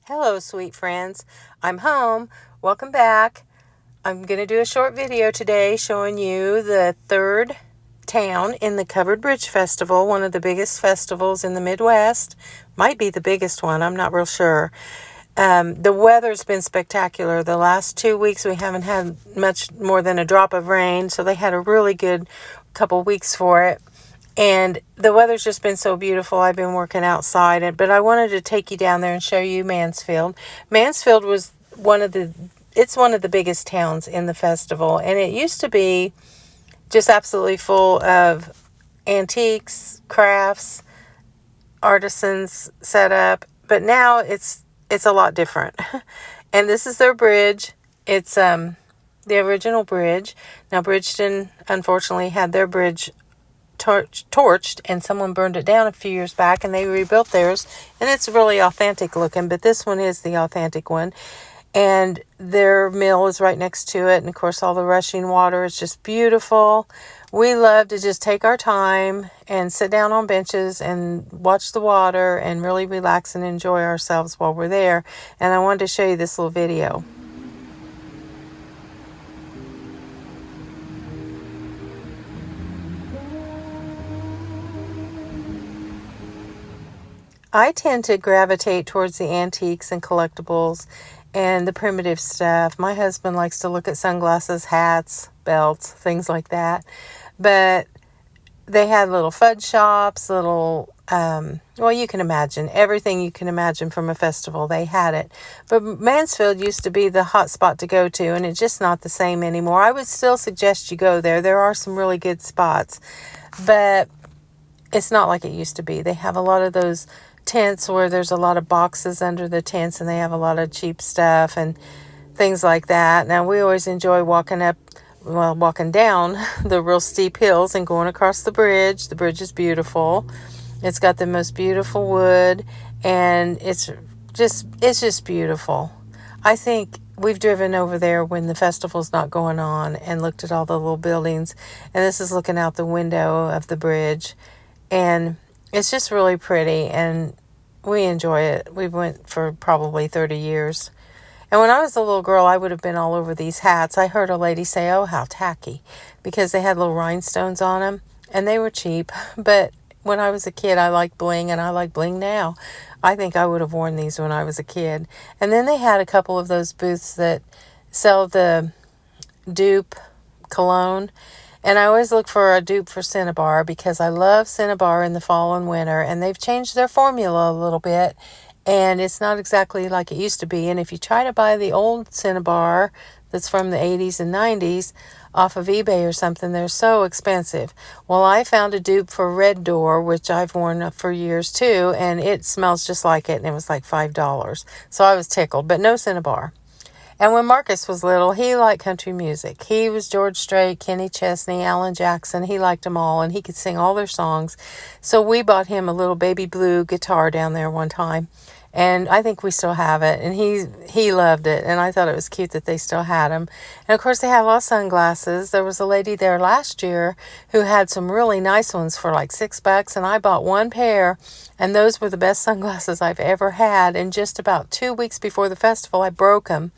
Hello, sweet friends. I'm home. Welcome back. I'm going to do a short video today showing you the third town in the Covered Bridge Festival, one of the biggest festivals in the Midwest. Might be the biggest one. I'm not real sure. The weather's been spectacular. The last 2 weeks we haven't had much more than a drop of rain, so they had a really good couple weeks for it. And the weather's just been so beautiful. I've been working outside, but I wanted to take you down there and show you Mansfield. Mansfield was one of the biggest towns in the festival, and it used to be just absolutely full of antiques, crafts, artisans set up, but now it's a lot different. And this is their bridge. It's the original bridge. Now Bridgeton unfortunately had their bridge torched, and someone burned it down a few years back, and they rebuilt theirs, and it's really authentic looking, but this one is the authentic one. And their mill is right next to it, and of course all the rushing water is just beautiful. We love to just take our time and sit down on benches and watch the water and really relax and enjoy ourselves while we're there. And I wanted to show you this little video. I tend to gravitate towards the antiques and collectibles and the primitive stuff. My husband likes to look at sunglasses, hats, belts, things like that. But they had little fudge shops, you can imagine. Everything you can imagine from a festival, they had it. But Mansfield used to be the hot spot to go to, and it's just not the same anymore. I would still suggest you go there. There are some really good spots, but it's not like it used to be. They have a lot of those tents where there's a lot of boxes under the tents, and they have a lot of cheap stuff and things like that. Now, we always enjoy walking down the real steep hills and going across the bridge. The bridge is beautiful. It's got the most beautiful wood, and it's just beautiful. I think we've driven over there when the festival's not going on and looked at all the little buildings, and this is looking out the window of the bridge, and it's just really pretty, and we enjoy it. We went for probably 30 years. And when I was a little girl, I would have been all over these hats. I heard a lady say, "Oh, how tacky," because they had little rhinestones on them, and they were cheap. But when I was a kid, I liked bling, and I like bling now. I think I would have worn these when I was a kid. And then they had a couple of those booths that sell the dupe cologne. And I always look for a dupe for Cinnabar because I love Cinnabar in the fall and winter. And they've changed their formula a little bit. And it's not exactly like it used to be. And if you try to buy the old Cinnabar that's from the 80s and 90s off of eBay or something, they're so expensive. Well, I found a dupe for Red Door, which I've worn for years too. And it smells just like it. And it was like $5. So I was tickled. But no Cinnabar. And when Marcus was little, he liked country music. He was George Strait, Kenny Chesney, Alan Jackson. He liked them all, and he could sing all their songs. So we bought him a little baby blue guitar down there one time, and I think we still have it. And he loved it, and I thought it was cute that they still had them. And, of course, they had a lot of sunglasses. There was a lady there last year who had some really nice ones for like $6, and I bought one pair, and those were the best sunglasses I've ever had. And just about 2 weeks before the festival, I broke them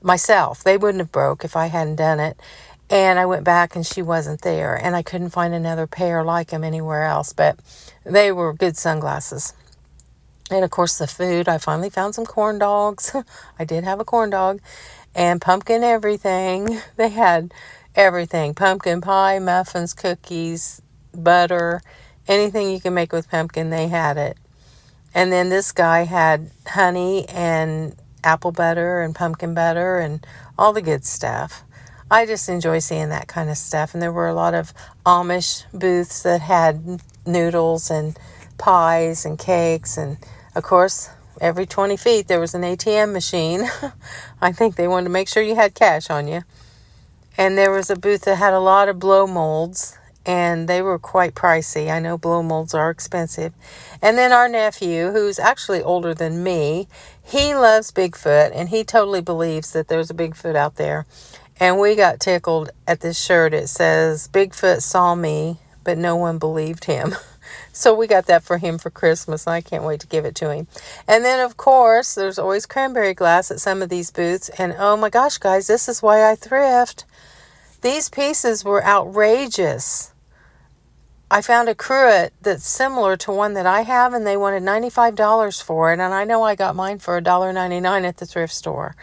myself. They wouldn't have broke if I hadn't done it. And I went back and she wasn't there, and I couldn't find another pair like them anywhere else, but they were good sunglasses. And of course the food, I finally found some corn dogs. I did have a corn dog, and pumpkin everything. They had everything: pumpkin pie, muffins, cookies, butter, anything you can make with pumpkin, they had it. And then this guy had honey and apple butter and pumpkin butter and all the good stuff. I just enjoy seeing that kind of stuff. And there were a lot of Amish booths that had noodles and pies and cakes. And of course, every 20 feet there was an ATM machine. I think they wanted to make sure you had cash on you. And there was a booth that had a lot of blow molds, and they were quite pricey. I know blow molds are expensive. And then our nephew, who's actually older than me, he loves Bigfoot, and he totally believes that there's a Bigfoot out there. And we got tickled at this shirt. It says, "Bigfoot saw me, but no one believed him." So we got that for him for Christmas. I can't wait to give it to him. And then, of course, there's always cranberry glass at some of these booths. And oh my gosh, guys, this is why I thrift. These pieces were outrageous. I found a cruet that's similar to one that I have, and they wanted $95 for it. And I know I got mine for $1.99 at the thrift store.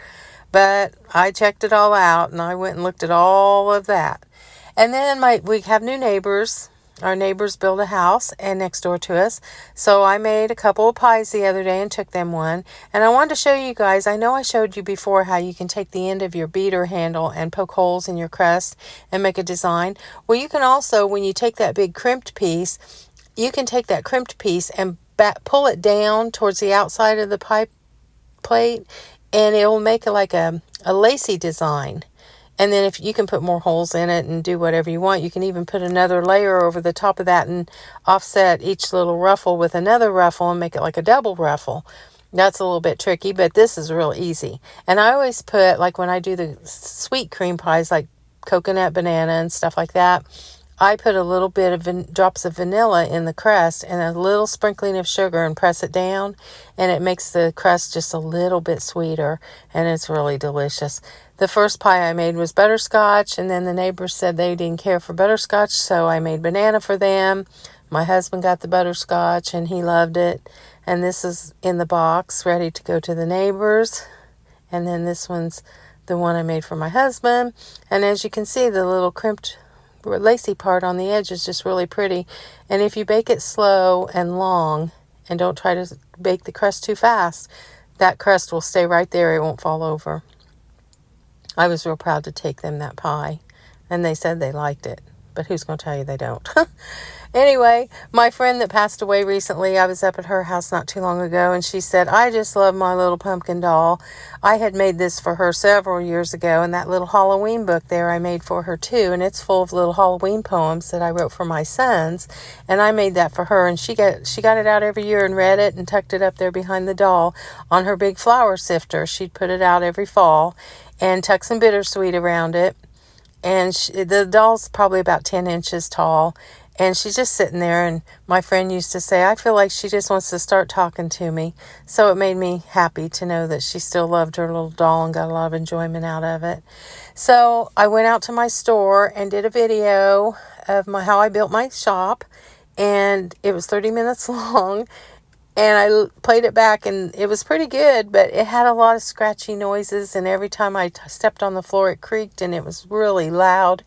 But I checked it all out, and I went and looked at all of that. And then we have new neighbors. Our neighbors built a house and next door to us. So I made a couple of pies the other day and took them one. And I wanted to show you guys, I know I showed you before how you can take the end of your beater handle and poke holes in your crust and make a design. Well, you can also, when you take that big crimped piece, you can take that crimped piece and pull it down towards the outside of the pie plate, and it will make like a lacy design. And then if you can put more holes in it and do whatever you want, you can even put another layer over the top of that and offset each little ruffle with another ruffle and make it like a double ruffle. That's a little bit tricky, but this is real easy. And I always put, like when I do the sweet cream pies, like coconut, banana, and stuff like that, I put a little bit of drops of vanilla in the crust and a little sprinkling of sugar and press it down, and it makes the crust just a little bit sweeter, and it's really delicious. The first pie I made was butterscotch, and then the neighbors said they didn't care for butterscotch, so I made banana for them. My husband got the butterscotch, and he loved it. And this is in the box, ready to go to the neighbors. And then this one's the one I made for my husband. And as you can see, the little crimped lacy part on the edge is just really pretty. And if you bake it slow and long and don't try to bake the crust too fast, that crust will stay right there. It won't fall over. I was real proud to take them that pie, and they said they liked it, but who's going to tell you they don't? Anyway, my friend that passed away recently, I was up at her house not too long ago, and she said, I just love my little pumpkin doll. I had made this for her several years ago, and that little Halloween book there I made for her too, and it's full of little Halloween poems that I wrote for my sons, and I made that for her, and she got it out every year and read it and tucked it up there behind the doll on her big flour sifter. She'd put it out every fall and tuck some bittersweet around it, and the doll's probably about 10 inches tall. And she's just sitting there, and my friend used to say, I feel like she just wants to start talking to me. So it made me happy to know that she still loved her little doll and got a lot of enjoyment out of it. So I went out to my store and did a video of how I built my shop, and it was 30 minutes long. And I played it back, and it was pretty good, but it had a lot of scratchy noises, and every time I stepped on the floor, it creaked, and it was really loud.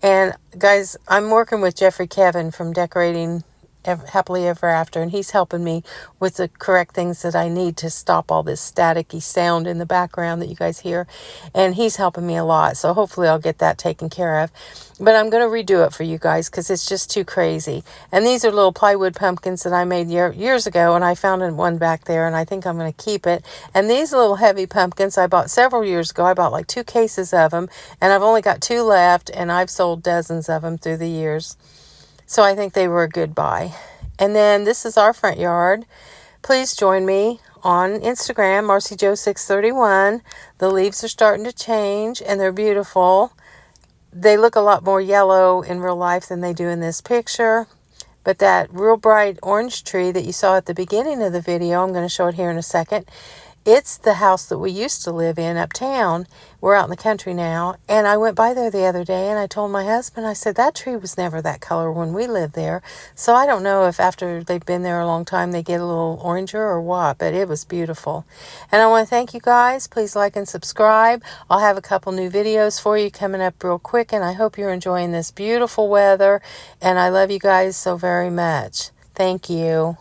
And guys, I'm working with Jeffrey Kevin from Decorating Happily Ever After, and he's helping me with the correct things that I need to stop all this staticky sound in the background that you guys hear, and he's helping me a lot, so hopefully I'll get that taken care of. But I'm going to redo it for you guys because it's just too crazy. And these are little plywood pumpkins that I made years ago, and I found one back there, and I think I'm going to keep it. And these little heavy pumpkins I bought several years ago. I bought like 2 cases of them, and I've only got 2 left, and I've sold dozens of them through the years. So I think they were a good buy. And then this is our front yard. Please join me on Instagram, MarcyJo631. The leaves are starting to change, and they're beautiful. They look a lot more yellow in real life than they do in this picture. But that real bright orange tree that you saw at the beginning of the video, I'm going to show it here in a second. It's the house that we used to live in uptown. We're out in the country now. And I went by there the other day, and I told my husband, I said, that tree was never that color when we lived there. So I don't know if after they've been there a long time, they get a little oranger or what, but it was beautiful. And I want to thank you guys. Please like and subscribe. I'll have a couple new videos for you coming up real quick, and I hope you're enjoying this beautiful weather. And I love you guys so very much. Thank you.